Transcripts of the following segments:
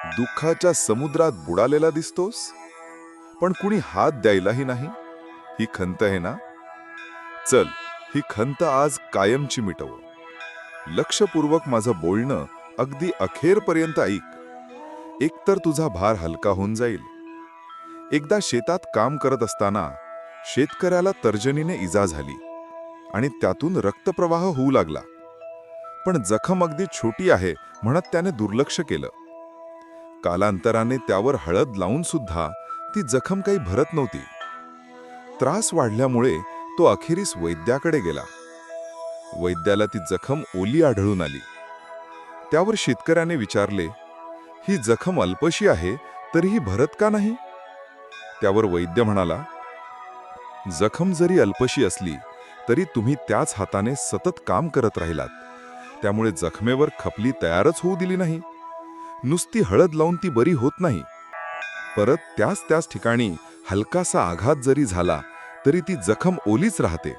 दुःखाच्या समुद्रात बुडालेला दिसतोस, पण कुणी हात द्यायलाही नाही. ही खंत आहे ना? चल, ही खंत आज कायमची मिटवू. लक्षपूर्वक माझं बोलणं अगदी अखेरपर्यंत ऐक. एकतर तुझा भार हलका होऊन जाईल. एकदा शेतात काम करत असताना शेतकऱ्याला तर्जनीने इजा झाली आणि त्यातून रक्तप्रवाह होऊ लागला. पण जखम अगदी छोटी आहे म्हणत त्याने दुर्लक्ष केलं. कालांतराने त्यावर हळद लावून सुद्धा ती जखम काही भरत नव्हती. त्रास वाढल्यामुळे तो अखेरीस वैद्याकडे गेला. वैद्याला ती जखम ओली आढळून आली. त्यावर शेतकऱ्याने विचारले, ही जखम अल्पशी आहे तरीही भरत का नाही? त्यावर वैद्य म्हणाला, जखम जरी अल्पशी असली तरी तुम्ही त्याच हाताने सतत काम करत राहिलात, त्यामुळे जखमेवर खपली तयारच होऊ दिली नाही. नुसती हळद लावून ती बरी होत नाही. परत त्याच ठिकाणी हलकासा आघात जरी झाला तरी ती जखम ओलीच राहते.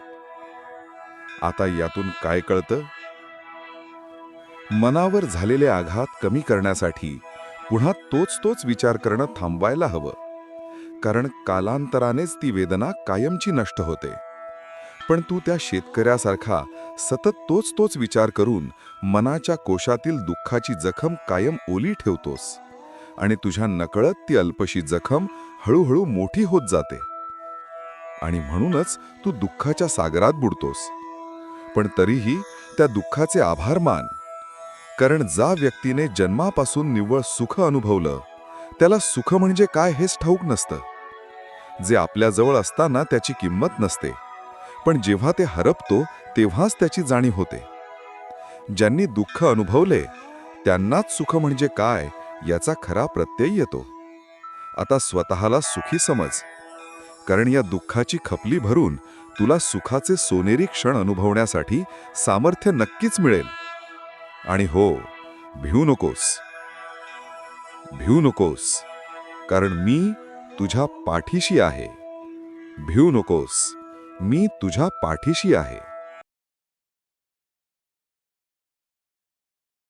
आता यातून काय कळतं? मनावर झालेले आघात कमी करण्यासाठी पुन्हा तोच विचार करणं थांबवायला हवं. कारण कालांतरानेच ती वेदना कायमची नष्ट होते. पण तू त्या शेतकऱ्यासारखा सतत तोच विचार करून मनाच्या कोशातील दुःखाची जखम कायम ओली ठेवतोस आणि तुझ्या नकळत ती अल्पशी जखम हळूहळू मोठी होत जाते. आणि म्हणूनच तू दुःखाच्या सागरात बुडतोस. पण तरीही त्या दुःखाचे आभार मान. कारण ज्या व्यक्तीने जन्मापासून निव्वळ सुख अनुभवलं, त्याला सुख म्हणजे काय हेच ठाऊक नसतं. जे आपल्याजवळ असताना त्याची किंमत नसते, पण जेव्हा ते हरपतो तेव्हाच त्याची जाणीव होते. ज्यांनी दुःख अनुभवले त्यांनाच सुख म्हणजे काय याचा खरा प्रत्यय येतो. आता स्वतःला सुखी समज, कारण या दुःखाची खपली भरून तुला सुखाचे सोनेरी क्षण अनुभवण्यासाठी सामर्थ्य नक्कीच मिळेल. आणि हो, भिवू नकोस, कारण मी तुझ्या पाठीशी आहे. भिवू नकोस, मी तुझ्या पाठीशी आहे.